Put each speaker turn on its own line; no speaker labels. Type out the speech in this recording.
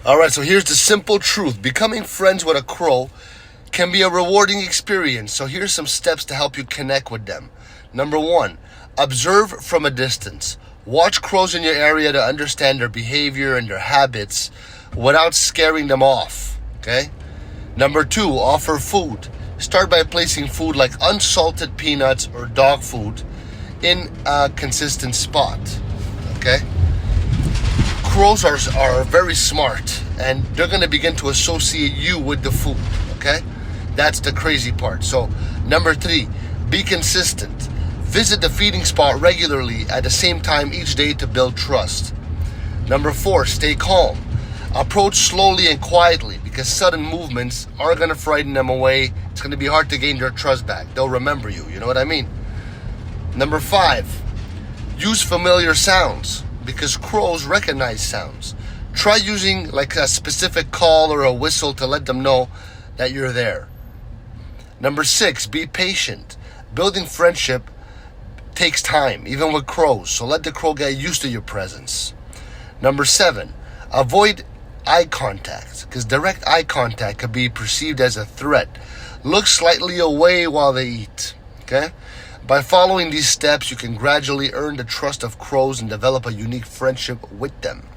Alright, so here's the simple truth. Becoming friends with a crow can be a rewarding experience. So here's some steps to help you connect with them. Number 1, observe from a distance. Watch crows in your area to understand their behavior and their habits without scaring them off. Okay? Number 2, offer food. Start by placing food like unsalted peanuts or dog food in a consistent spot. Okay? Crows are very smart, and they're going to begin to associate you with the food. Okay? That's the crazy part. So, number 3, be consistent. Visit the feeding spot regularly at the same time each day to build trust. Number 4, stay calm. Approach slowly and quietly because sudden movements are going to frighten them away. It's going to be hard to gain their trust back. They'll remember you. You know what I mean? Number 5, use familiar sounds because crows recognize sounds. Try using like a specific call or a whistle to let them know that you're there. Number 6, be patient. Building friendship takes time, even with crows, so let the crow get used to your presence. Number 7, avoid eye contact, because direct eye contact could be perceived as a threat. Look slightly away while they eat, okay? By following these steps, you can gradually earn the trust of crows and develop a unique friendship with them.